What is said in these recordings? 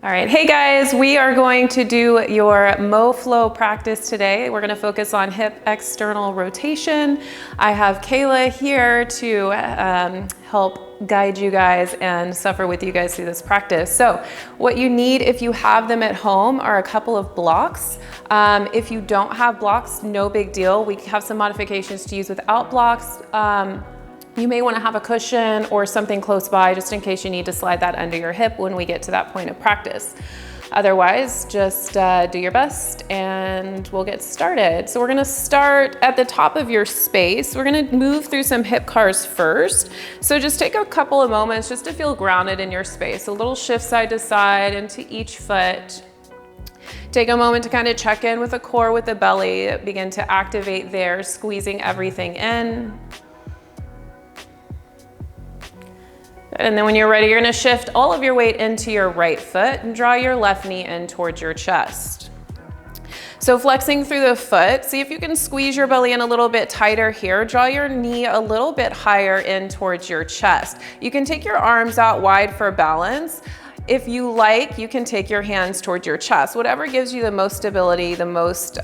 All right, hey guys, we are going to do your Mo-Flow practice today. We're gonna focus on hip external rotation. I have Kayla here to help guide you guys and suffer with you guys through this practice. So what you need, if you have them at home, are a couple of blocks. If you don't have blocks, no big deal. We have some modifications to use without blocks. You may want to have a cushion or something close by just in case you need to slide that under your hip when we get to that point of practice. Otherwise, just do your best and we'll get started. So we're going to start at the top of your space. We're going to move through some hip cars first. So just take a couple of moments just to feel grounded in your space. A little shift side to side into each foot. Take a moment to kind of check in with the core, with the belly. Begin to activate there, squeezing everything in. And then when you're ready, you're gonna shift all of your weight into your right foot and draw your left knee in towards your chest. So flexing through the foot, see if you can squeeze your belly in a little bit tighter here. Draw your knee a little bit higher in towards your chest. You can take your arms out wide for balance. If you like, you can take your hands towards your chest, whatever gives you the most stability, the most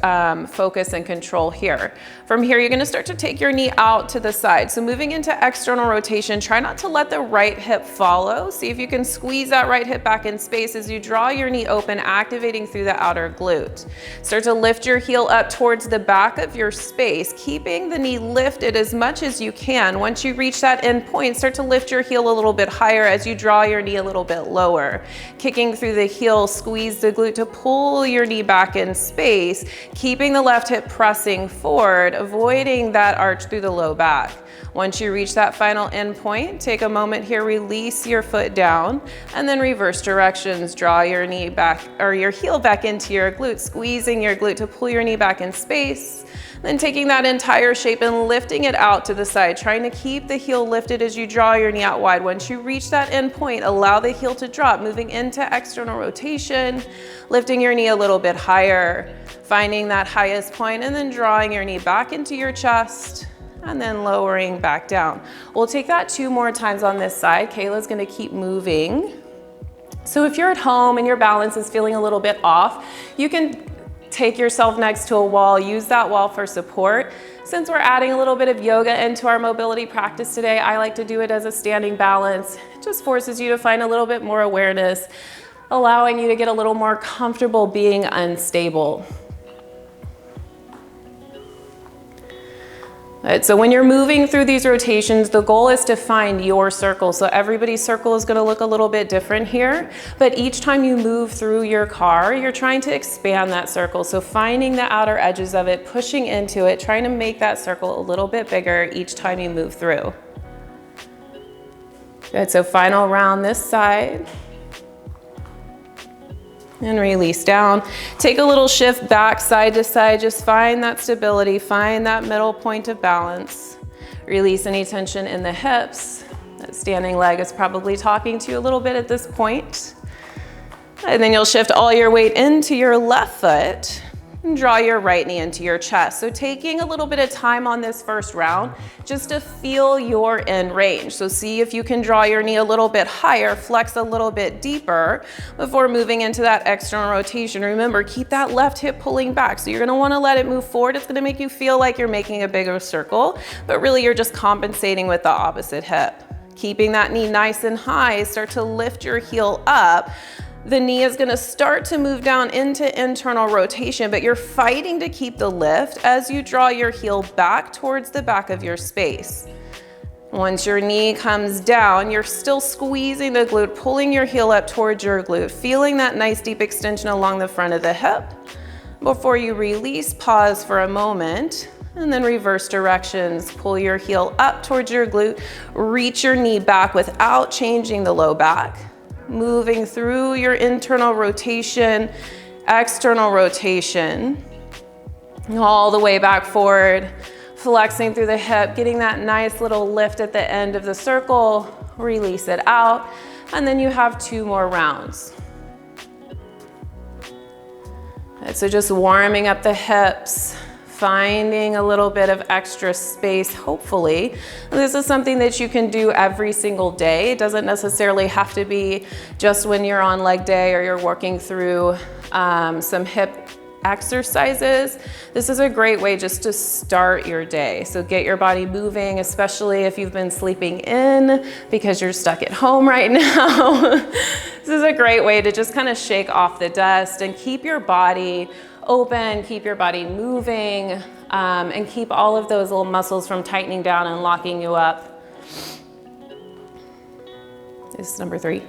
focus and control here. From here, you're gonna start to take your knee out to the side. So moving into external rotation, try not to let the right hip follow. See if you can squeeze that right hip back in space as you draw your knee open, activating through the outer glute. Start to lift your heel up towards the back of your space, keeping the knee lifted as much as you can. Once you reach that end point, start to lift your heel a little bit higher as you draw your knee a little bit lower. Kicking through the heel, squeeze the glute to pull your knee back in space, keeping the left hip pressing forward, avoiding that arch through the low back. Once you reach that final end point, take a moment here, release your foot down, and then reverse directions. Draw your knee back, or your heel back into your glute, squeezing your glute to pull your knee back in space. Then taking that entire shape and lifting it out to the side, trying to keep the heel lifted as you draw your knee out wide. Once you reach that end point, allow the heel to drop, moving into external rotation, lifting your knee a little bit higher, finding that highest point, and then drawing your knee back into your chest, and then lowering back down. We'll take that 2 more times on this side. Kayla's gonna keep moving. So if you're at home and your balance is feeling a little bit off, you can take yourself next to a wall, use that wall for support. Since we're adding a little bit of yoga into our mobility practice today, I like to do it as a standing balance. It just forces you to find a little bit more awareness, allowing you to get a little more comfortable being unstable. Right, so when you're moving through these rotations, the goal is to find your circle. So everybody's circle is gonna look a little bit different here, but each time you move through your car, you're trying to expand that circle. So finding the outer edges of it, pushing into it, trying to make that circle a little bit bigger each time you move through. Good, so final round this side. And release down. Take a little shift back side to side. Just find that stability, find that middle point of balance. Release any tension in the hips. That standing leg is probably talking to you a little bit at this point. And then you'll shift all your weight into your left foot and draw your right knee into your chest. So taking a little bit of time on this first round just to feel your end range. So see if you can draw your knee a little bit higher, flex a little bit deeper before moving into that external rotation. Remember, keep that left hip pulling back. So you're gonna wanna let it move forward. It's gonna make you feel like you're making a bigger circle, but really you're just compensating with the opposite hip. Keeping that knee nice and high, start to lift your heel up. The knee is gonna start to move down into internal rotation, but you're fighting to keep the lift as you draw your heel back towards the back of your space. Once your knee comes down, you're still squeezing the glute, pulling your heel up towards your glute, feeling that nice deep extension along the front of the hip. Before you release, pause for a moment, and then reverse directions. Pull your heel up towards your glute, reach your knee back without changing the low back. Moving through your internal rotation, external rotation, all the way back forward, flexing through the hip, getting that nice little lift at the end of the circle, release it out, and then you have 2 more rounds. So just warming up the hips, finding a little bit of extra space, hopefully. This is something that you can do every single day. It doesn't necessarily have to be just when you're on leg day or you're working through some hip exercises. This is a great way just to start your day. So get your body moving, especially if you've been sleeping in because you're stuck at home right now. This is a great way to just kind of shake off the dust and keep your body open, keep your body moving, and keep all of those little muscles from tightening down and locking you up. This is number 3.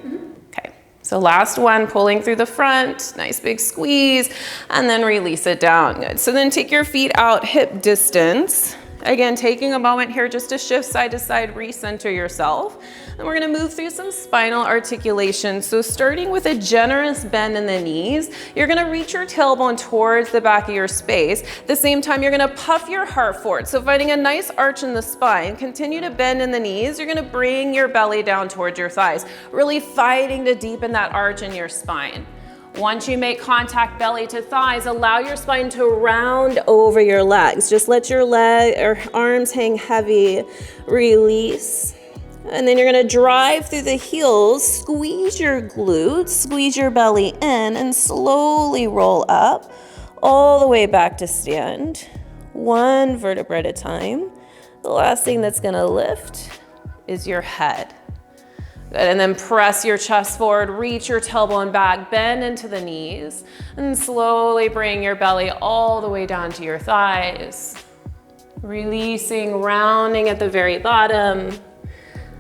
Okay. So last one, pulling through the front, nice big squeeze, and then release it down. Good. So then take your feet out hip distance. Again, taking a moment here just to shift side to side, recenter yourself. And we're gonna move through some spinal articulation. So starting with a generous bend in the knees, you're gonna reach your tailbone towards the back of your space. At the same time, you're gonna puff your heart forward. So finding a nice arch in the spine, continue to bend in the knees. You're gonna bring your belly down towards your thighs, really fighting to deepen that arch in your spine. Once you make contact belly to thighs, allow your spine to round over your legs. Just let your leg or arms hang heavy, release. And then you're gonna drive through the heels, squeeze your glutes, squeeze your belly in, and slowly roll up all the way back to stand. One vertebra at a time. The last thing that's gonna lift is your head. Good. And then press your chest forward, reach your tailbone back, bend into the knees, and slowly bring your belly all the way down to your thighs. Releasing, rounding at the very bottom.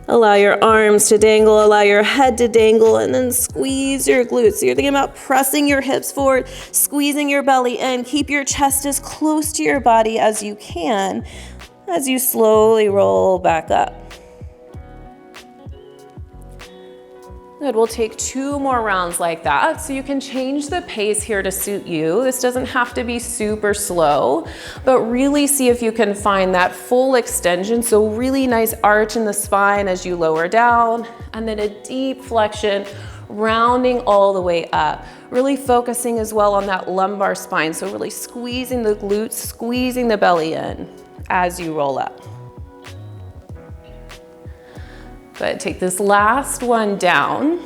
Allow your arms to dangle, allow your head to dangle, and then squeeze your glutes. So you're thinking about pressing your hips forward, squeezing your belly in. Keep your chest as close to your body as you can as you slowly roll back up. Good, we'll take 2 more rounds like that. So you can change the pace here to suit you. This doesn't have to be super slow, but really see if you can find that full extension. So really nice arch in the spine as you lower down, and then a deep flexion, rounding all the way up. Really focusing as well on that lumbar spine. So really squeezing the glutes, squeezing the belly in as you roll up. Good, take this last one down.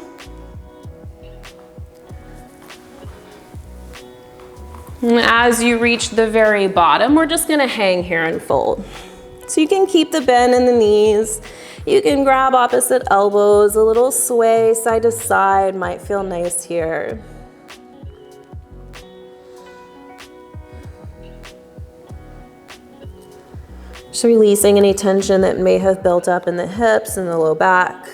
And as you reach the very bottom, we're just gonna hang here and fold. So you can keep the bend in the knees. You can grab opposite elbows, a little sway side to side might feel nice here. Just releasing any tension that may have built up in the hips and the low back.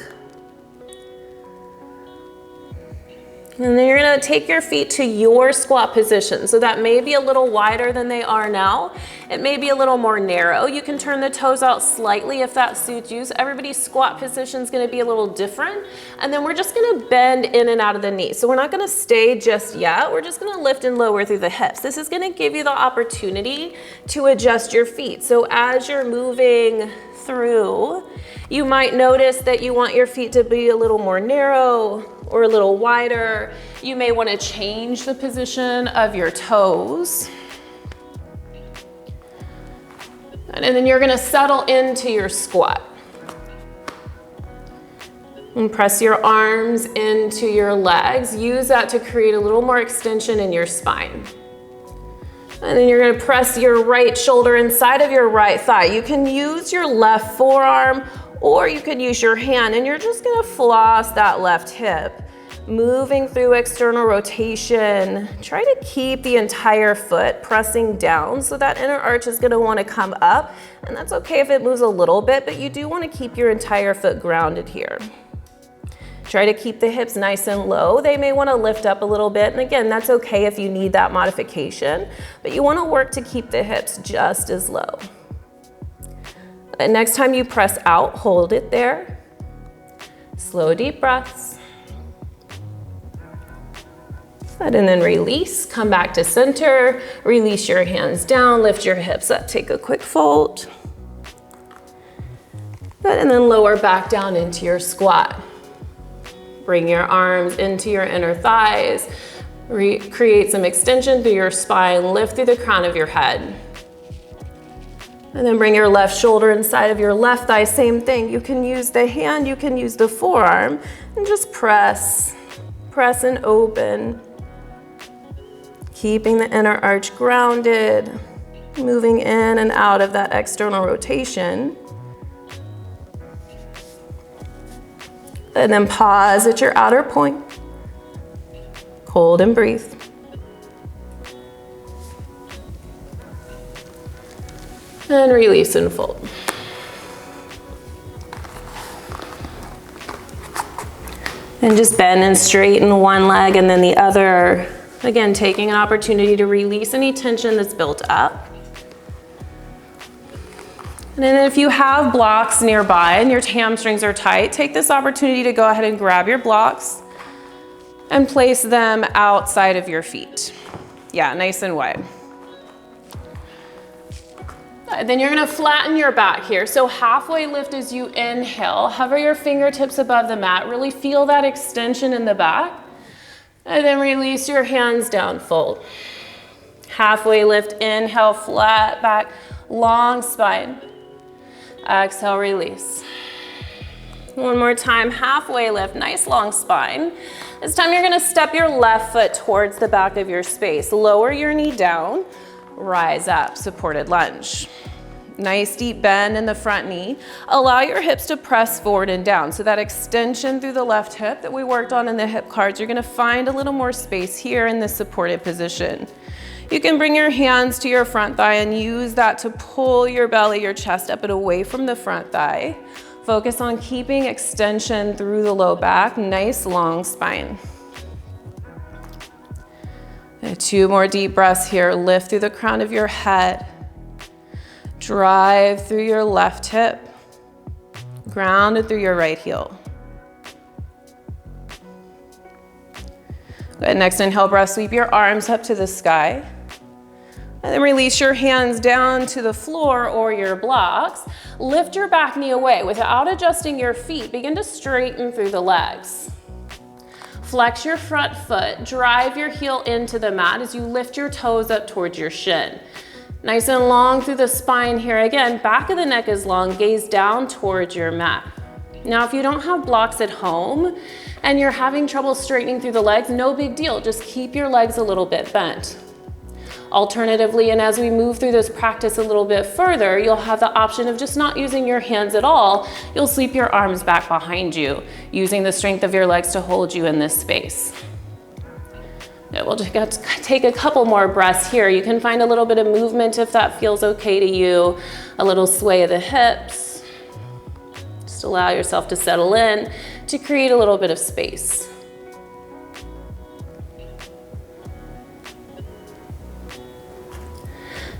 And then you're gonna take your feet to your squat position. So that may be a little wider than they are now. It may be a little more narrow. You can turn the toes out slightly if that suits you. So everybody's squat position is gonna be a little different. And then we're just gonna bend in and out of the knees. So we're not gonna stay just yet. We're just gonna lift and lower through the hips. This is gonna give you the opportunity to adjust your feet. So as you're moving through, you might notice that you want your feet to be a little more narrow or a little wider. You may want to change the position of your toes. And then you're going to settle into your squat. And press your arms into your legs. Use that to create a little more extension in your spine. And then you're gonna press your right shoulder inside of your right thigh. You can use your left forearm or you could use your hand, and you're just gonna floss that left hip. Moving through external rotation. Try to keep the entire foot pressing down, so that inner arch is gonna wanna come up, and that's okay if it moves a little bit, but you do wanna keep your entire foot grounded here. Try to keep the hips nice and low. They may want to lift up a little bit. And again, that's okay if you need that modification, but you want to work to keep the hips just as low. And next time you press out, hold it there. Slow, deep breaths. And then release, come back to center, release your hands down, lift your hips up, take a quick fold. And then lower back down into your squat. Bring your arms into your inner thighs. Create some extension through your spine. Lift through the crown of your head. And then bring your left shoulder inside of your left thigh, same thing. You can use the hand, you can use the forearm, and just press, press and open. Keeping the inner arch grounded, moving in and out of that external rotation. And then pause at your outer point. Hold and breathe. And release and fold. And just bend and straighten one leg and then the other. Again, taking an opportunity to release any tension that's built up. And then if you have blocks nearby and your hamstrings are tight, take this opportunity to go ahead and grab your blocks and place them outside of your feet. Yeah, nice and wide. Then you're gonna flatten your back here. So halfway lift as you inhale, hover your fingertips above the mat, really feel that extension in the back. And then release your hands down, fold. Halfway lift, inhale, flat back, long spine. Exhale, release. One more time, halfway lift, nice long spine. This time you're gonna step your left foot towards the back of your space. Lower your knee down, rise up, supported lunge. Nice deep bend in the front knee. Allow your hips to press forward and down. So that extension through the left hip that we worked on in the hip cards, you're gonna find a little more space here in this supported position. You can bring your hands to your front thigh and use that to pull your belly, your chest up and away from the front thigh. Focus on keeping extension through the low back, nice long spine. And 2 more deep breaths here. Lift through the crown of your head. Drive through your left hip. Grounded through your right heel. Good, next inhale breath, sweep your arms up to the sky. And then release your hands down to the floor or your blocks. Lift your back knee away without adjusting your feet. Begin to straighten through the legs. Flex your front foot, drive your heel into the mat as you lift your toes up towards your shin. Nice and long through the spine here. Again, back of the neck is long, gaze down towards your mat. Now, if you don't have blocks at home and you're having trouble straightening through the legs, no big deal. Just keep your legs a little bit bent. Alternatively, and as we move through this practice a little bit further, you'll have the option of just not using your hands at all. You'll sweep your arms back behind you, using the strength of your legs to hold you in this space. Now we'll just take a couple more breaths here. You can find a little bit of movement if that feels okay to you, a little sway of the hips. Just allow yourself to settle in to create a little bit of space.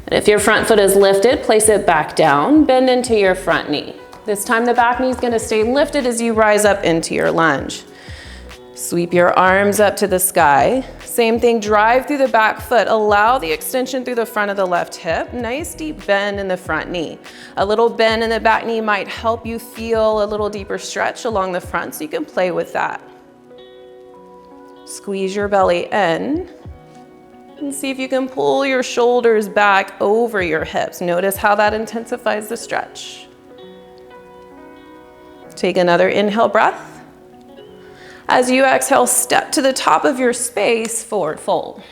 And if your front foot is lifted, place it back down, bend into your front knee. This time the back knee is going to stay lifted as you rise up into your lunge. Sweep your arms up to the sky. Same thing, drive through the back foot. Allow the extension through the front of the left hip. Nice deep bend in the front knee. A little bend in the back knee might help you feel a little deeper stretch along the front, so you can play with that. Squeeze your belly in. And see if you can pull your shoulders back over your hips. Notice how that intensifies the stretch. Take another inhale breath. As you exhale, step to the top of your space, forward fold.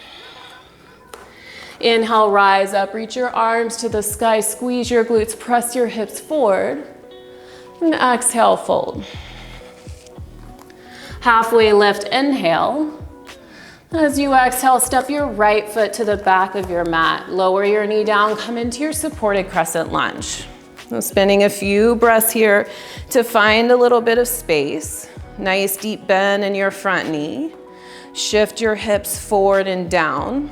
Inhale, rise up, reach your arms to the sky, squeeze your glutes, press your hips forward. And exhale, fold. Halfway lift, inhale. As you exhale, step your right foot to the back of your mat. Lower your knee down, come into your supported crescent lunge. I'm spending a few breaths here to find a little bit of space. Nice deep bend in your front knee. Shift your hips forward and down.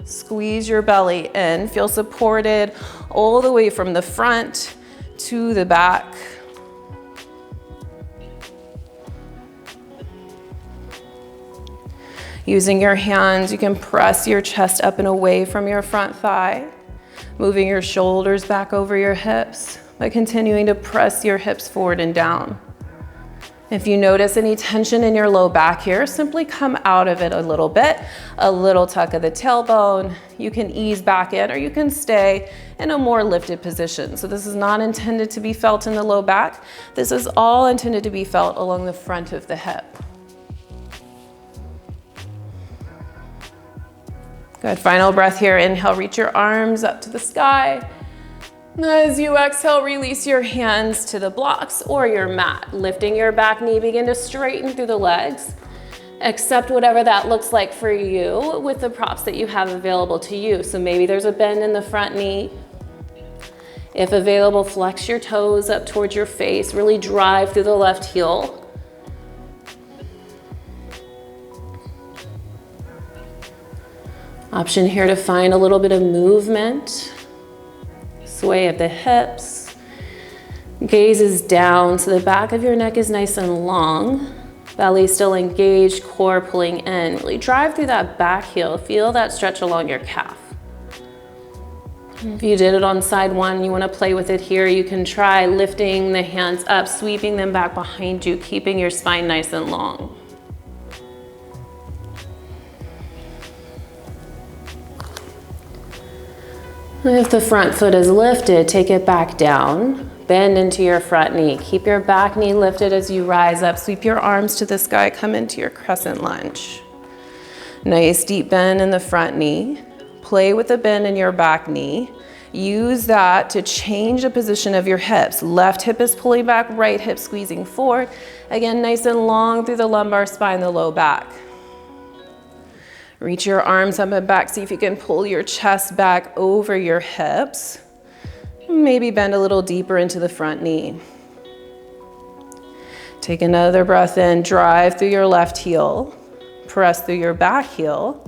Squeeze your belly in. Feel supported all the way from the front to the back. Using your hands, you can press your chest up and away from your front thigh, moving your shoulders back over your hips by continuing to press your hips forward and down. If you notice any tension in your low back here, simply come out of it a little bit, a little tuck of the tailbone. You can ease back in, or you can stay in a more lifted position. So this is not intended to be felt in the low back. This is all intended to be felt along the front of the hip. Good, final breath here. Inhale, reach your arms up to the sky. As you exhale, release your hands to the blocks or your mat. Lifting your back knee, begin to straighten through the legs. Accept whatever that looks like for you with the props that you have available to you. So maybe there's a bend in the front knee. If available, flex your toes up towards your face. Really drive through the left heel. Option here to find a little bit of movement. Sway of the hips. Gaze is down, so the back of your neck is nice and long. Belly still engaged, core pulling in. Really drive through that back heel. Feel that stretch along your calf. If you did it on side one, you want to play with it here, you can try lifting the hands up, sweeping them back behind you, keeping your spine nice and long. If the front foot is lifted, take it back down. Bend into your front knee. Keep your back knee lifted as you rise up. Sweep your arms to the sky. Come into your crescent lunge. Nice deep bend in the front knee. Play with the bend in your back knee. Use that to change the position of your hips. Left hip is pulling back, right hip squeezing forward. Again, nice and long through the lumbar spine, the low back. Reach your arms up and back. See if you can pull your chest back over your hips. Maybe bend a little deeper into the front knee. Take another breath in. Drive through your left heel. Press through your back heel.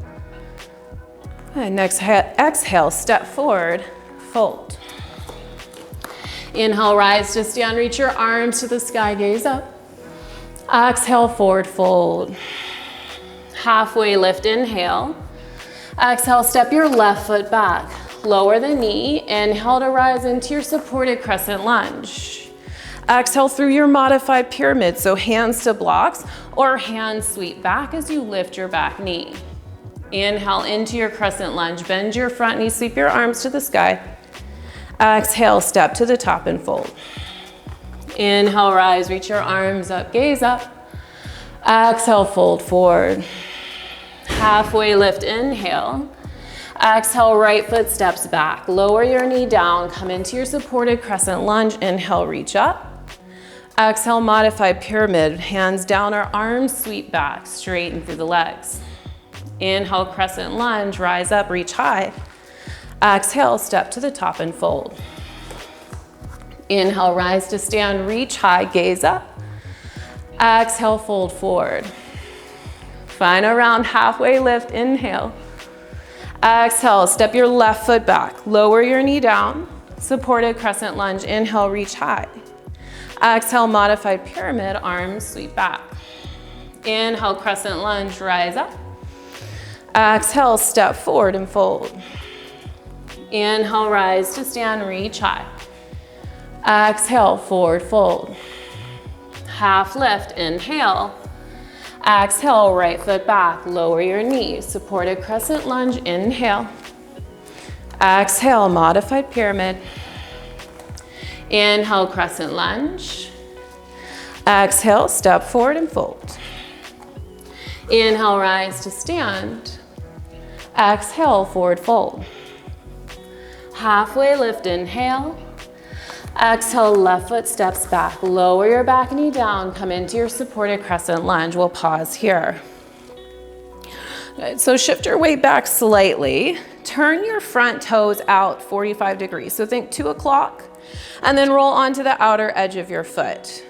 And exhale, step forward, fold. Inhale, rise to stand. Reach your arms to the sky, gaze up. Exhale, forward fold. Halfway lift, inhale. Exhale, step your left foot back. Lower the knee. Inhale to rise into your supported crescent lunge. Exhale through your modified pyramid, so hands to blocks or hands sweep back as you lift your back knee. Inhale into your crescent lunge. Bend your front knee, sweep your arms to the sky. Exhale, step to the top and fold. Inhale, rise, reach your arms up, gaze up. Exhale, fold forward. Halfway lift, inhale. Exhale, right foot steps back. Lower your knee down, come into your supported crescent lunge. Inhale, reach up. Exhale, modified pyramid. Hands down or arms sweep back, straighten through the legs. Inhale, crescent lunge, rise up, reach high. Exhale, step to the top and fold. Inhale, rise to stand, reach high, gaze up. Exhale, fold forward. Final round, halfway lift, inhale. Exhale, step your left foot back. Lower your knee down, supported crescent lunge. Inhale, reach high. Exhale, modified pyramid, arms sweep back. Inhale, crescent lunge, rise up. Exhale, step forward and fold. Inhale, rise to stand, reach high. Exhale, forward fold. Half lift, inhale. Exhale, right foot back, lower your knees, supported crescent lunge, inhale. Exhale, modified pyramid. Inhale, crescent lunge. Exhale, step forward and fold. Inhale, rise to stand. Exhale, forward fold. Halfway lift, inhale. Exhale, left foot steps back. Lower your back knee down, come into your supported crescent lunge. We'll pause here. Good. So shift your weight back slightly. Turn your front toes out 45 degrees. So think 2 o'clock, and then roll onto the outer edge of your foot.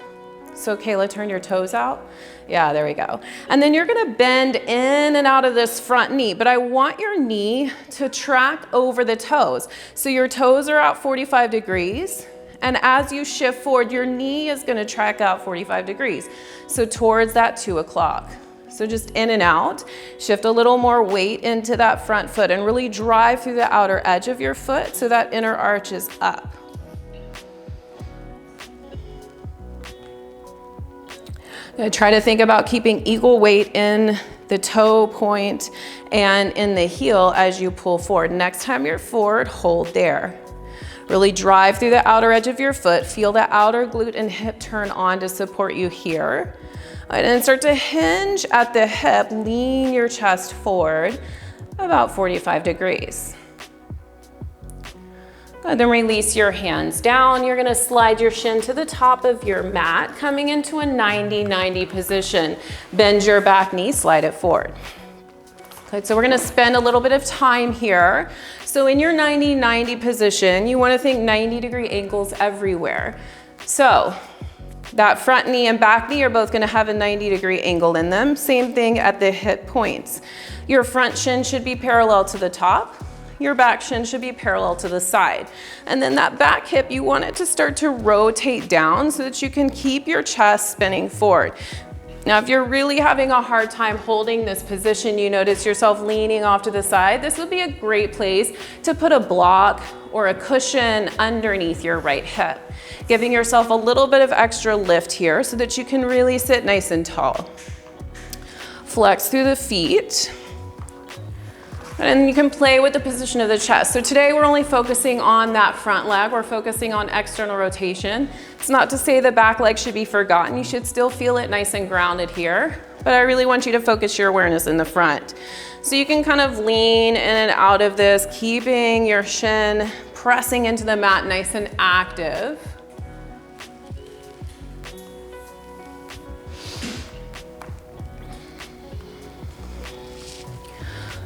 So Kayla, turn your toes out. Yeah, there we go. And then you're gonna bend in and out of this front knee, but I want your knee to track over the toes. So your toes are out 45 degrees. And as you shift forward, your knee is gonna track out 45 degrees. So towards that 2 o'clock. So just in and out. Shift a little more weight into that front foot and really drive through the outer edge of your foot so that inner arch is up. Try to think about keeping equal weight in the toe point and in the heel as you pull forward. Next time you're forward, hold there. Really drive through the outer edge of your foot. Feel the outer glute and hip turn on to support you here. And then start to hinge at the hip. Lean your chest forward about 45 degrees. Good, then release your hands down. You're gonna slide your shin to the top of your mat, coming into a 90-90 position. Bend your back knee, slide it forward. Good, so we're gonna spend a little bit of time here. So in your 90-90 position, you wanna think 90-degree ankles everywhere. So that front knee and back knee are both gonna have a 90-degree angle in them. Same thing at the hip points. Your front shin should be parallel to the top. Your back shin should be parallel to the side. And then that back hip, you want it to start to rotate down so that you can keep your chest spinning forward. Now, if you're really having a hard time holding this position, you notice yourself leaning off to the side, this would be a great place to put a block or a cushion underneath your right hip, giving yourself a little bit of extra lift here so that you can really sit nice and tall. Flex through the feet. And you can play with the position of the chest. So today we're only focusing on that front leg. We're focusing on external rotation. It's not to say the back leg should be forgotten. You should still feel it nice and grounded here. But I really want you to focus your awareness in the front. So you can kind of lean in and out of this, keeping your shin pressing into the mat nice and active.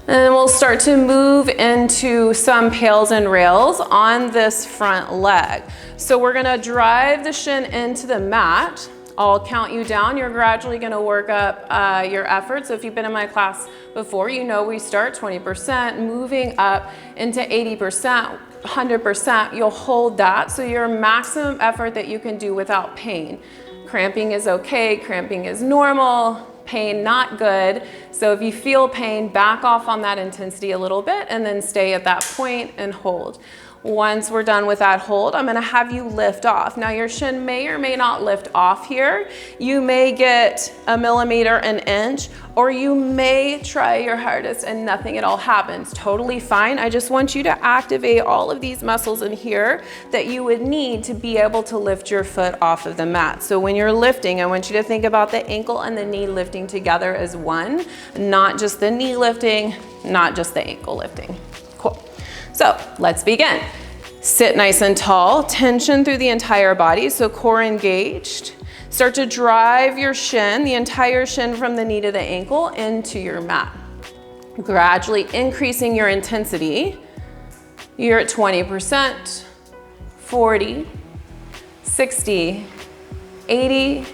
And then we'll start to move into some pails and rails on this front leg. So we're gonna drive the shin into the mat. I'll count you down. You're gradually gonna work up your effort. So if you've been in my class before, you know we start 20%, moving up into 80%, 100%. You'll hold that. So your maximum effort that you can do without pain. Cramping is okay, cramping is normal. Pain, not good. So if you feel pain, back off on that intensity a little bit and then stay at that point and hold. Once we're done with that hold, I'm gonna have you lift off. Now your shin may or may not lift off here. You may get a millimeter, an inch, or you may try your hardest and nothing at all happens. Totally fine. I just want you to activate all of these muscles in here that you would need to be able to lift your foot off of the mat. So when you're lifting, I want you to think about the ankle and the knee lifting together as one, not just the knee lifting, not just the ankle lifting. Cool. So let's begin. Sit nice and tall, tension through the entire body, so core engaged. Start to drive your shin, the entire shin from the knee to the ankle into your mat. Gradually increasing your intensity. You're at 20%, 40, 60, 80,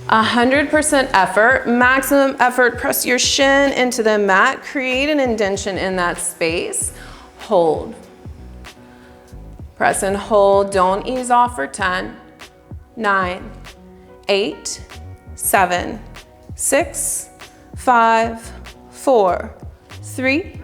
100% effort, maximum effort. Press your shin into the mat, create an indentation in that space. Hold. Press and hold, don't ease off for 10, 9, 8, 7, 6, 5, 4, 3,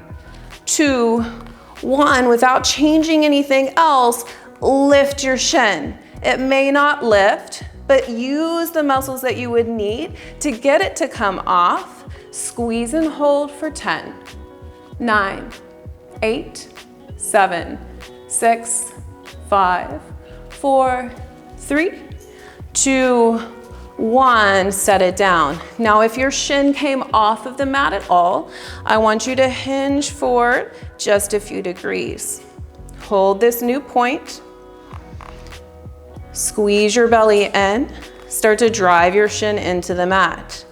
2, 1. Without changing anything else, lift your shin. It may not lift, but use the muscles that you would need to get it to come off. Squeeze and hold for 10, 9, 8, 7, 6, 5, 4, 3, 2, 1, set it down. Now, if your shin came off of the mat at all, I want you to hinge forward just a few degrees. Hold this new point. Squeeze your belly in. Start to drive your shin into the mat.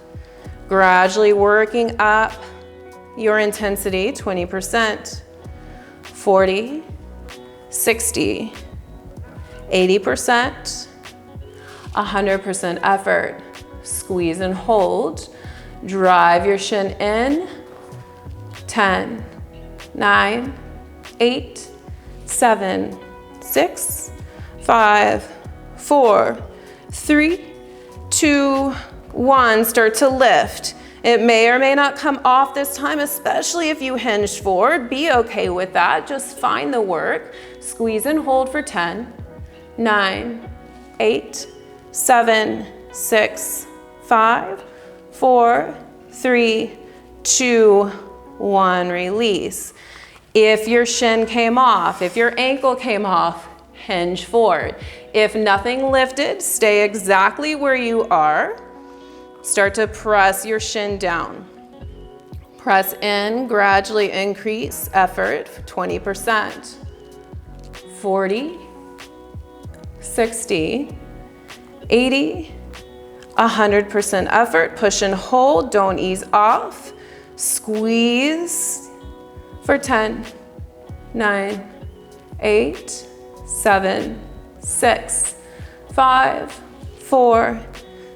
Gradually working up your intensity, 20%, 40, 60, 80%, 100% effort. Squeeze and hold. Drive your shin in. 10, 9, 8, 7, 6, 5, 4, 3, 2, 1. Start to lift. It may or may not come off this time, especially if you hinged forward. Be okay with that. Just find the work. Squeeze and hold for 10, 9, 8, 7, 6, 5, 4, 3, 2, 1, release. If your shin came off, if your ankle came off, hinge forward. If nothing lifted, stay exactly where you are. Start to press your shin down. Press in, gradually increase effort, 20%. 40, 60, 80, 100% effort. Push and hold, don't ease off. Squeeze for 10, 9, 8, 7, 6, 5, 4,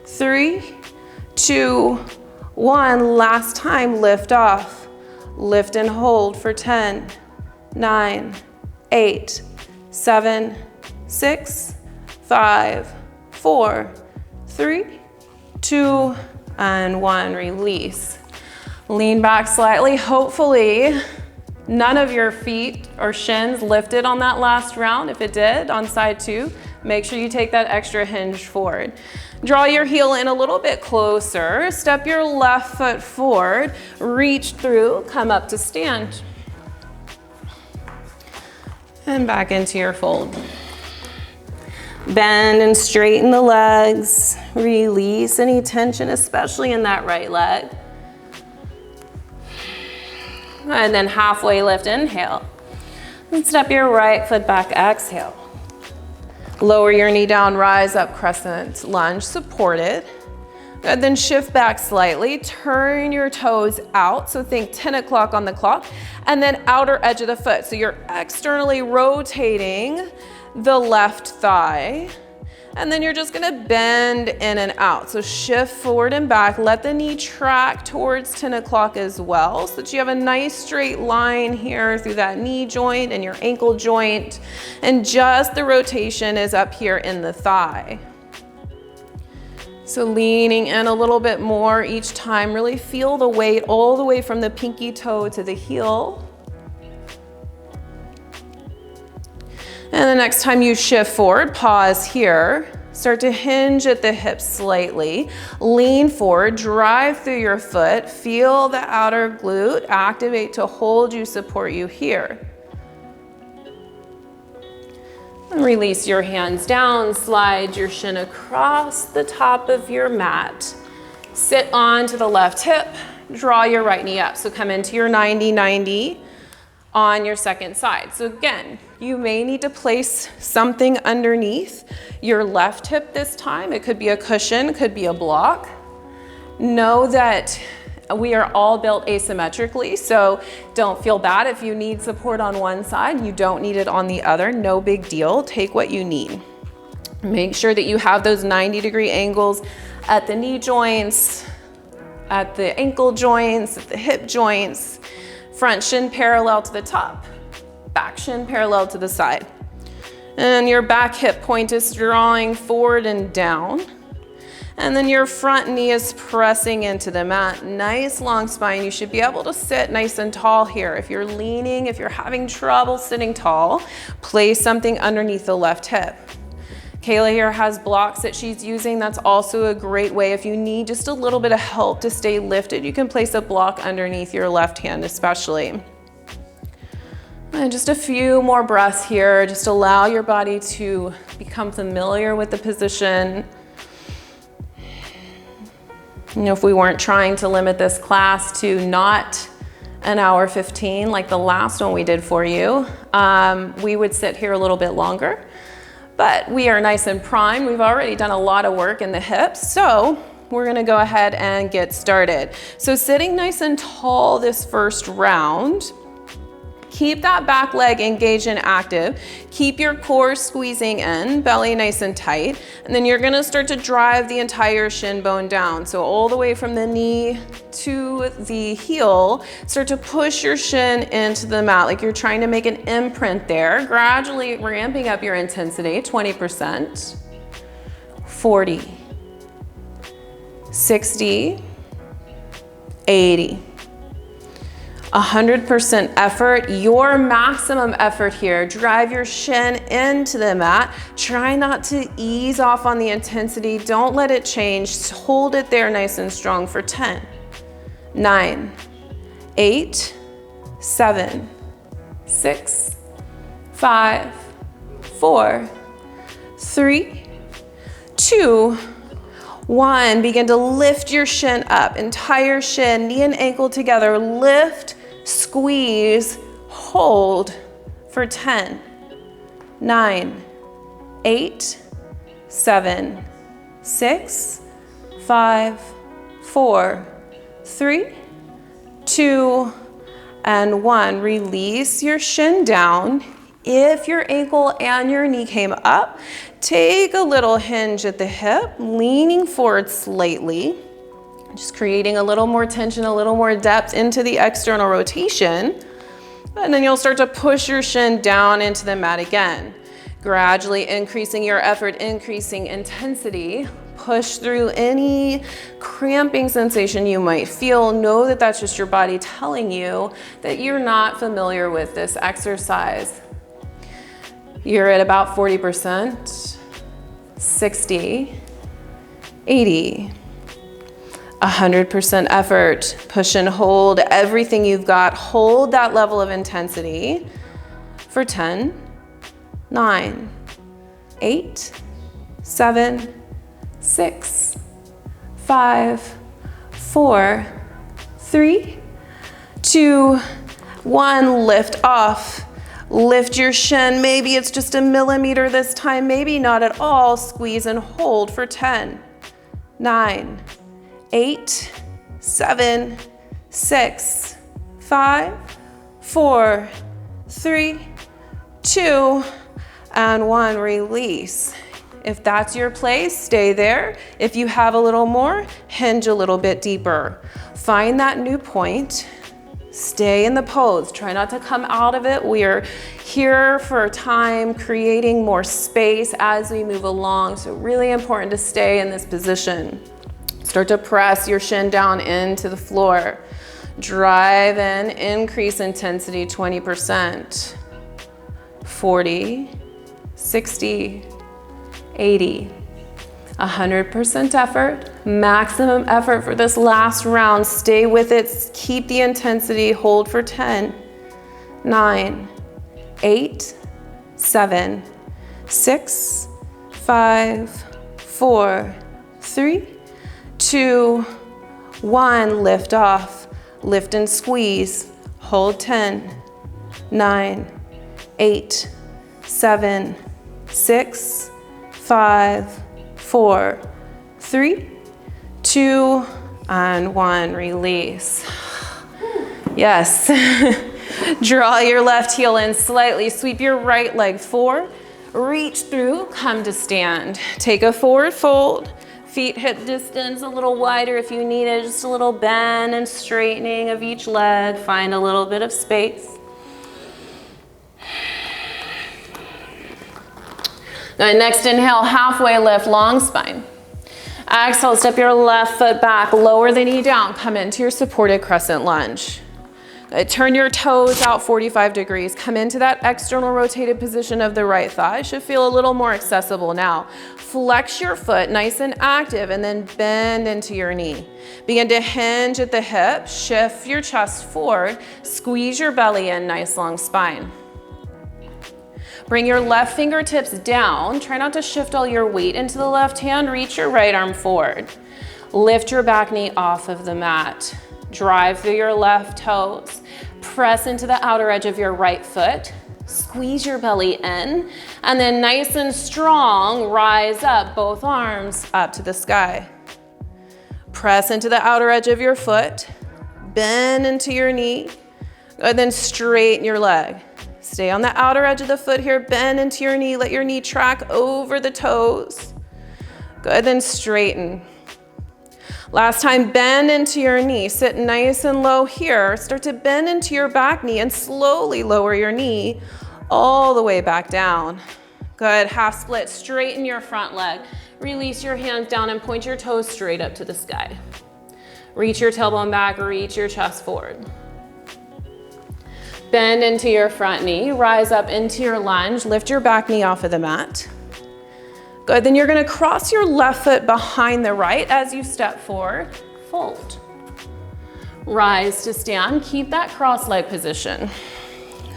3, 2, 1. Last time, lift off. Lift and hold for 10, 9, 8, 7, 6, 5, 4, 3, 2, and 1. Release. Lean back slightly. Hopefully, none of your feet or shins lifted on that last round. If it did, on side 2, make sure you take that extra hinge forward. Draw your heel in a little bit closer. Step your left foot forward. Reach through, come up to stand. And back into your fold. Bend and straighten the legs. Release any tension, especially in that right leg. And then halfway lift, inhale. And step your right foot back, exhale. Lower your knee down, rise up, crescent lunge, supported. And then shift back slightly, turn your toes out. So think 10 o'clock on the clock, and then outer edge of the foot. So you're externally rotating the left thigh. And then you're just gonna bend in and out. So shift forward and back. Let the knee track towards 10 o'clock as well, so that you have a nice straight line here through that knee joint and your ankle joint. And just the rotation is up here in the thigh. So leaning in a little bit more each time. Really feel the weight all the way from the pinky toe to the heel. And the next time you shift forward, pause here. Start to hinge at the hips slightly. Lean forward, drive through your foot. Feel the outer glute activate to hold you, support you here. And release your hands down. Slide your shin across the top of your mat. Sit onto the left hip. Draw your right knee up. So come into your 90-90 on your second side. So again, you may need to place something underneath your left hip this time. It could be a cushion, could be a block. Know that we are all built asymmetrically, so don't feel bad if you need support on one side, you don't need it on the other, no big deal. Take what you need. Make sure that you have those 90-degree angles at the knee joints, at the ankle joints, at the hip joints. Front shin parallel to the top, back shin parallel to the side. And your back hip point is drawing forward and down. And then your front knee is pressing into the mat. Nice long spine. You should be able to sit nice and tall here. If you're leaning, if you're having trouble sitting tall, place something underneath the left hip. Callie here has blocks that she's using. That's also a great way. If you need just a little bit of help to stay lifted, you can place a block underneath your left hand especially. And just a few more breaths here. Just allow your body to become familiar with the position. You know, if we weren't trying to limit this class to not an hour 15 like the last one we did for you, we would sit here a little bit longer. But we are nice and primed. We've already done a lot of work in the hips, so we're gonna go ahead and get started. So sitting nice and tall this first round. Keep that back leg engaged and active. Keep your core squeezing in, belly nice and tight. And then you're gonna start to drive the entire shin bone down. So all the way from the knee to the heel, start to push your shin into the mat like you're trying to make an imprint there. Gradually ramping up your intensity, 20%, 40, 60, 80. 100% effort, your maximum effort here. Drive your shin into the mat. Try not to ease off on the intensity. Don't let it change. Hold it there nice and strong for 10, 9, 8, 7, 6, 5, 4, 3, 2, 1. Begin to lift your shin up, entire shin, knee and ankle together. Lift, squeeze, hold for 10, 9, 8, 7, 6, 5, 4, 3, 2, and 1. Release your shin down. If your ankle and your knee came up, take a little hinge at the hip, leaning forward slightly, just creating a little more tension, a little more depth into the external rotation. And then you'll start to push your shin down into the mat again, gradually increasing your effort, increasing intensity. Push through any cramping sensation you might feel. Know that that's just your body telling you that you're not familiar with this exercise. You're at about 40%, 60, 80, 100% effort. Push and hold everything you've got. Hold that level of intensity for 10, 9, 8, 7, 6, 5, 4, 3, 2, 1. Lift off. Lift your shin. Maybe it's just a millimeter this time, maybe not at all. Squeeze and hold for 10, 9, 8, 7, 6, 5, 4, 3, 2, and 1. Release. If that's your place, stay there. If you have a little more, hinge a little bit deeper. Find that new point. Stay in the pose. Try not to come out of it. We are here for time, creating more space as we move along. So really important to stay in this position. Start to press your shin down into the floor. Drive in, increase intensity 20%. 40, 60, 80. 100% effort, maximum effort for this last round. Stay with it, keep the intensity, hold for 10, 9, 8, 7, 6, 5, 4, 3, 2, 1. Lift off, lift and squeeze, hold 10, 9, 8, 7, 6, 5, 4, 3, 2, and 1. Release. Yes. Draw your left heel in slightly. Sweep your right leg forward. Reach through, come to stand. Take a forward fold. Feet hip distance a little wider if you need it. Just a little bend and straightening of each leg. Find a little bit of space. Good. Next inhale, halfway lift, long spine. Exhale, step your left foot back, lower the knee down, come into your supported crescent lunge. Good. Turn your toes out 45 degrees. Come into that external rotated position of the right thigh. Should feel a little more accessible now. Flex your foot, nice and active, and then bend into your knee. Begin to hinge at the hip, shift your chest forward, squeeze your belly in, nice long spine. Bring your left fingertips down. Try not to shift all your weight into the left hand. Reach your right arm forward. Lift your back knee off of the mat. Drive through your left toes. Press into the outer edge of your right foot. Squeeze your belly in. And then nice and strong, rise up, both arms up to the sky. Press into the outer edge of your foot. Bend into your knee. And then straighten your leg. Stay on the outer edge of the foot here, bend into your knee, let your knee track over the toes. Good, then straighten. Last time, bend into your knee, sit nice and low here. Start to bend into your back knee and slowly lower your knee all the way back down. Good, half split, straighten your front leg. Release your hands down and point your toes straight up to the sky. Reach your tailbone back, reach your chest forward. Bend into your front knee, rise up into your lunge, lift your back knee off of the mat. Good, then you're gonna cross your left foot behind the right as you step forward, fold. Rise to stand, keep that cross leg position.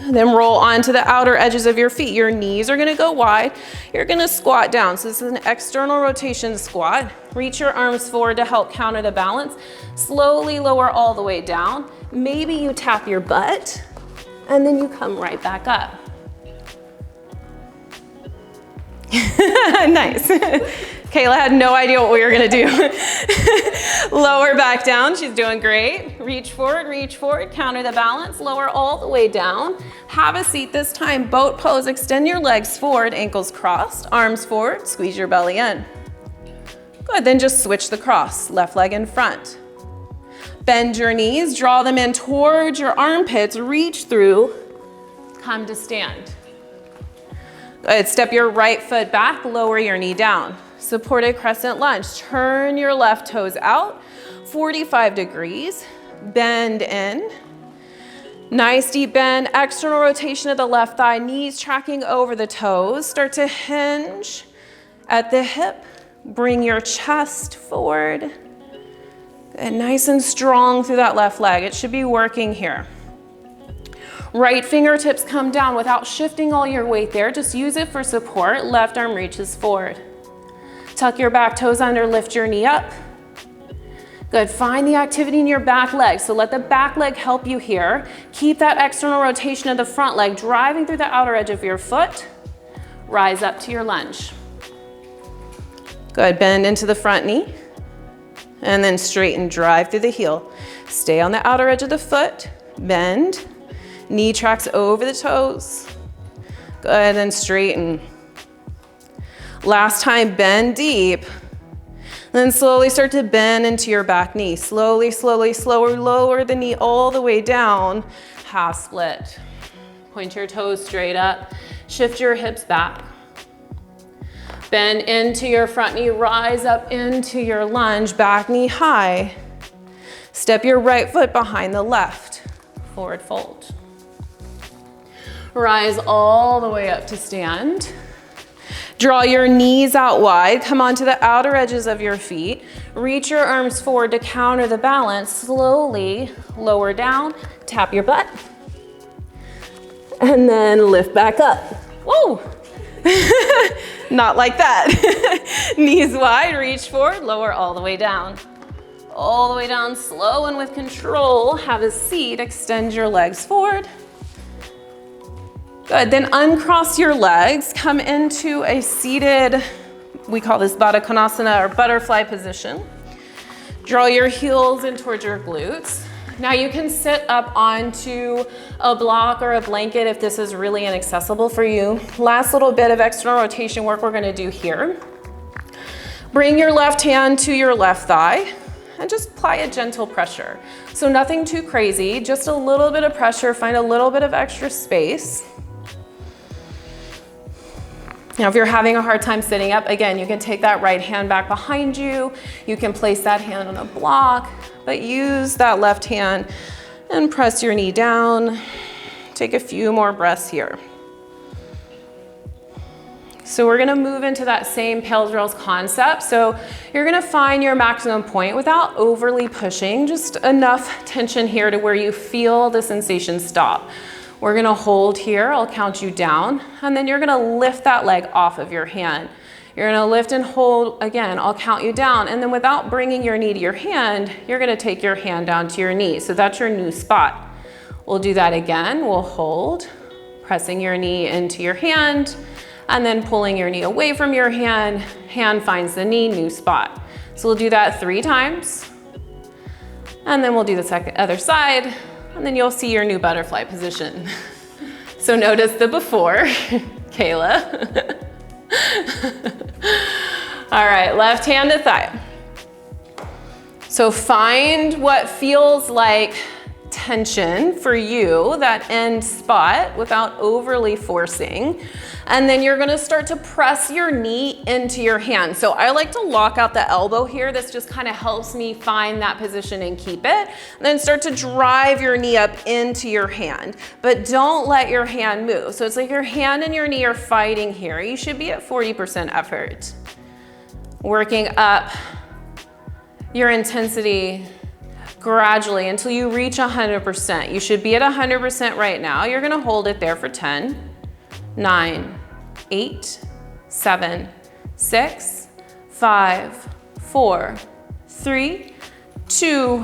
Then roll onto the outer edges of your feet. Your knees are gonna go wide. You're gonna squat down. So this is an external rotation squat. Reach your arms forward to help counter the balance. Slowly lower all the way down. Maybe you tap your butt, and then you come right back up. Nice. Kayla had no idea what we were gonna do. Lower back down, she's doing great. Reach forward, counter the balance, lower all the way down. Have a seat this time, boat pose, extend your legs forward, ankles crossed, arms forward, squeeze your belly in. Good, then just switch the cross, left leg in front. Bend your knees, draw them in towards your armpits, reach through, come to stand. Good, step your right foot back, lower your knee down. Supported crescent lunge, turn your left toes out, 45 degrees, bend in. Nice deep bend, external rotation of the left thigh, knees tracking over the toes. Start to hinge at the hip, bring your chest forward. Good, nice and strong through that left leg. It should be working here. Right fingertips come down without shifting all your weight there. Just use it for support. Left arm reaches forward. Tuck your back toes under, lift your knee up. Good, find the activity in your back leg. So let the back leg help you here. Keep that external rotation of the front leg, driving through the outer edge of your foot. Rise up to your lunge. Good, bend into the front knee. And then straighten, drive through the heel. Stay on the outer edge of the foot, bend. Knee tracks over the toes. Good, and straighten. Last time, bend deep. Then slowly start to bend into your back knee. Slowly, slower, lower the knee all the way down. Half split. Point your toes straight up. Shift your hips back. Bend into your front knee, rise up into your lunge, back knee high. Step your right foot behind the left. Forward fold. Rise all the way up to stand. Draw your knees out wide, come onto the outer edges of your feet. Reach your arms forward to counter the balance. Slowly lower down, tap your butt. And then lift back up. Whoa! Not like that. Knees wide, reach forward, lower all the way down. All the way down, slow and with control. Have a seat, extend your legs forward. Good, then uncross your legs, come into a seated, we call this Baddha Konasana or butterfly position. Draw your heels in towards your glutes. Now you can sit up onto a block or a blanket if this is really inaccessible for you. Last little bit of external rotation work we're gonna do here. Bring your left hand to your left thigh and just apply a gentle pressure. So nothing too crazy, just a little bit of pressure, find a little bit of extra space. Now, if you're having a hard time sitting up, again, you can take that right hand back behind you. You can place that hand on a block, but use that left hand and press your knee down. Take a few more breaths here. So we're gonna move into that same Pale Drills concept. So you're gonna find your maximum point without overly pushing, just enough tension here to where you feel the sensation stop. We're gonna hold here, I'll count you down, and then you're gonna lift that leg off of your hand. You're gonna lift and hold, again, I'll count you down, and then without bringing your knee to your hand, you're gonna take your hand down to your knee. So that's your new spot. We'll do that again, we'll hold, pressing your knee into your hand, and then pulling your knee away from your hand, hand finds the knee, new spot. So we'll do that 3 times, and then we'll do the other side, and then you'll see your new butterfly position. So notice the before, Kayla. All right, left hand to thigh. So find what feels like tension for you, that end spot, without overly forcing. And then you're gonna start to press your knee into your hand. So I like to lock out the elbow here. This just kind of helps me find that position and keep it. And then start to drive your knee up into your hand, but don't let your hand move. So it's like your hand and your knee are fighting here. You should be at 40% effort. Working up your intensity gradually until you reach 100%. You should be at 100% right now. You're gonna hold it there for 10, 9, 8, 7, 6, 5, 4, 3, 2,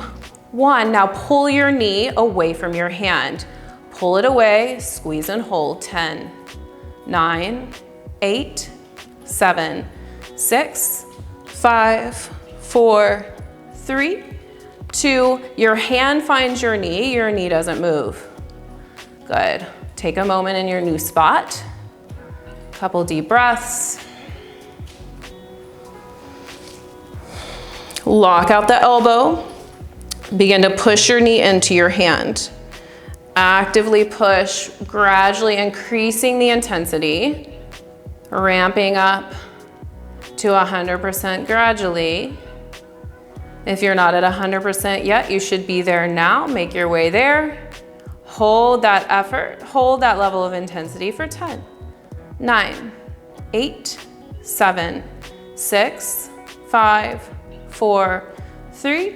1. Now pull your knee away from your hand. Pull it away, squeeze and hold. 10, 9, 8, 7, 6, 5, 4, 3, 2. Your hand finds your knee doesn't move. Good. Take a moment in your new spot. Couple deep breaths. Lock out the elbow. Begin to push your knee into your hand. Actively push, gradually increasing the intensity, ramping up to 100% gradually. If you're not at 100% yet, you should be there now. Make your way there. Hold that effort, hold that level of intensity for 10, 9, 8, 7, 6, 5, 4, 3,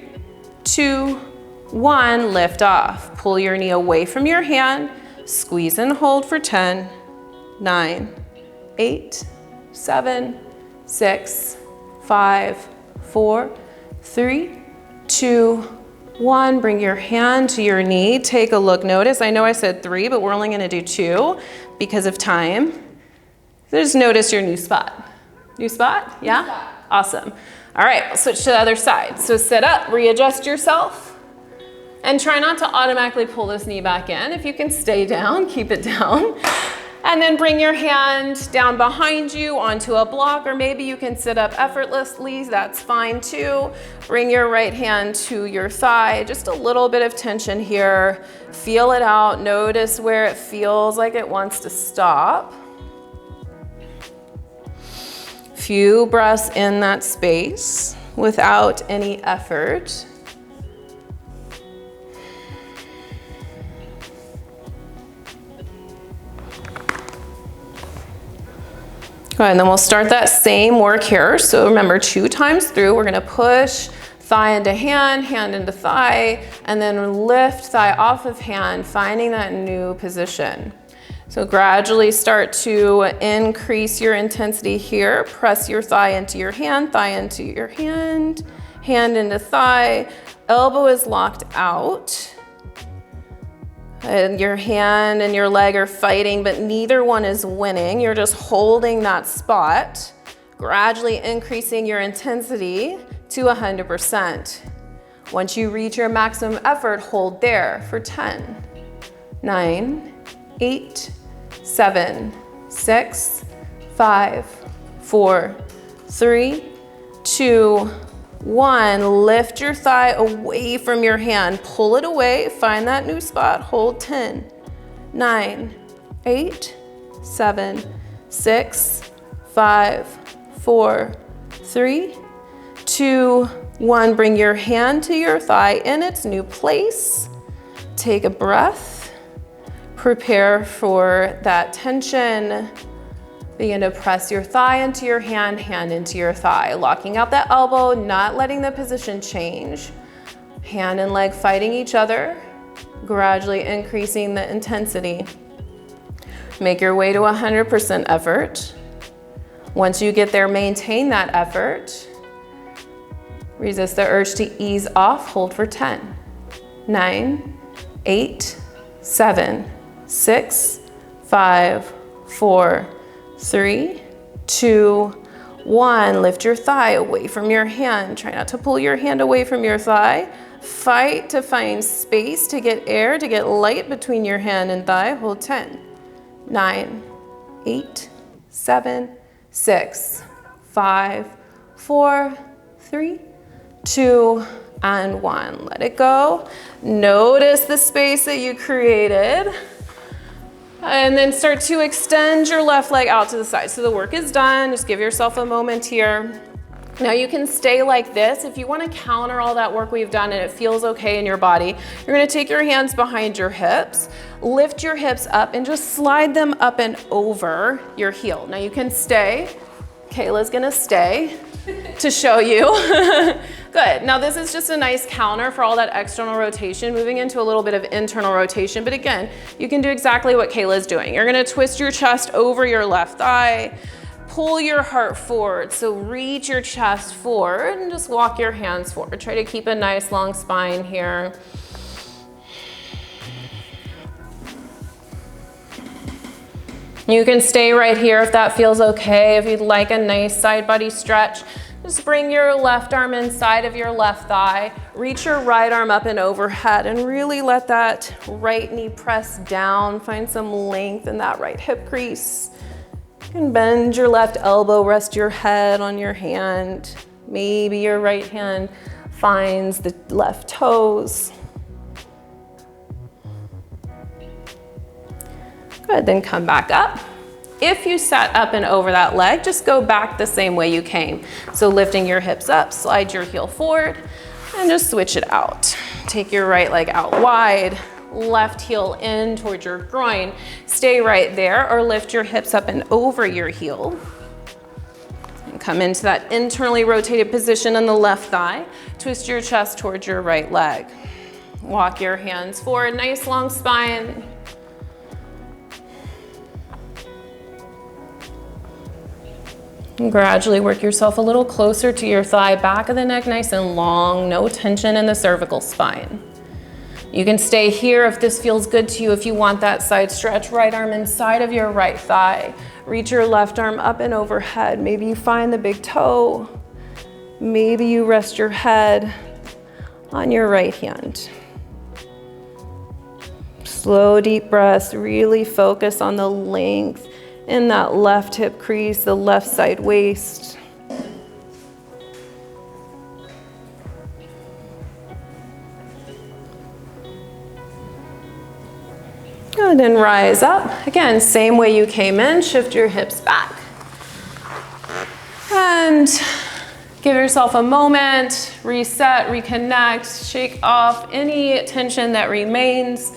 2, 1. Lift off. Pull your knee away from your hand. Squeeze and hold for 10, 9, 8, 7, 6, 5, 4, 3, 2, 1. Bring your hand to your knee. Take a look. Notice, I know I said 3, but we're only gonna do 2 because of time. Just notice your new spot. New spot? Yeah? New spot. Awesome. All right, I'll switch to the other side. So sit up, readjust yourself, and try not to automatically pull this knee back in. If you can stay down, keep it down. And then bring your hand down behind you onto a block, or maybe you can sit up effortlessly, that's fine too. Bring your right hand to your thigh, just a little bit of tension here. Feel it out, notice where it feels like it wants to stop. Few breaths in that space without any effort. Go ahead, and then we'll start that same work here. So remember, 2 times through, we're gonna push thigh into hand, hand into thigh, and then lift thigh off of hand, finding that new position. So gradually start to increase your intensity here. Press your thigh into your hand, thigh into your hand, hand into thigh. Elbow is locked out. And your hand and your leg are fighting, but neither one is winning. You're just holding that spot, gradually increasing your intensity to 100%. Once you reach your maximum effort, hold there for 10, 9, 8, 7, 6, 5, 4, 3, 2, 1. Lift your thigh away from your hand. Pull it away. Find that new spot. Hold 10, 9, 8, 7, 6, 5, 4, 3, 2, 1. Bring your hand to your thigh in its new place. Take a breath. Prepare for that tension. Begin to press your thigh into your hand, hand into your thigh, locking out that elbow, not letting the position change. Hand and leg fighting each other, gradually increasing the intensity. Make your way to 100% effort. Once you get there, maintain that effort. Resist the urge to ease off. Hold for 10, 9, 8, 7, 6, 5, 4, 3, 2, 1. Lift your thigh away from your hand. Try not to pull your hand away from your thigh. Fight to find space, to get air, to get light between your hand and thigh. Hold 10, 9, 8, 7, 6, 5, 4, 3, 2, and 1. Let it go. Notice the space that you created. And then start to extend your left leg out to the side. So the work is done. Just give yourself a moment here. Now you can stay like this. If you want to counter all that work we've done and it feels okay in your body, you're going to take your hands behind your hips, lift your hips up and just slide them up and over your heel. Now you can stay. Kayla's going to stay to show you. Good. Now this is just a nice counter for all that external rotation, moving into a little bit of internal rotation. But again, you can do exactly what Kayla's doing. You're going to twist your chest over your left thigh. Pull your heart forward, so reach your chest forward and just walk your hands forward. Try to keep a nice long spine here. You can stay right here if that feels okay. If you'd like a nice side body stretch, just bring your left arm inside of your left thigh, reach your right arm up and overhead, and really let that right knee press down. Find some length in that right hip crease. You can bend your left elbow, rest your head on your hand. Maybe your right hand finds the left toes. Good, then come back up. If you sat up and over that leg, just go back the same way you came. So lifting your hips up, slide your heel forward, and just switch it out. Take your right leg out wide. Left heel in towards your groin. Stay right there or lift your hips up and over your heel. And come into that internally rotated position on the left thigh. Twist your chest towards your right leg. Walk your hands forward, nice long spine. And gradually work yourself a little closer to your thigh, back of the neck nice and long, no tension in the cervical spine. You can stay here if this feels good to you. If you want that side stretch, right arm inside of your right thigh. Reach your left arm up and overhead. Maybe you find the big toe. Maybe you rest your head on your right hand. Slow, deep breaths. Really focus on the length in that left hip crease, the left side waist. And then rise up. Again, same way you came in, shift your hips back. And give yourself a moment, reset, reconnect, shake off any tension that remains.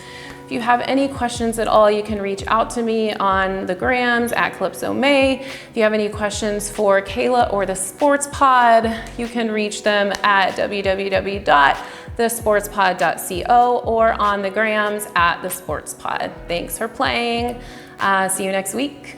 If you have any questions at all, you can reach out to me on the grams at Calypso May. If you have any questions for Kayla or the Sports Pod, you can reach them at www.thesportspod.co or on the grams at the Sports Pod. Thanks for playing. See you next week.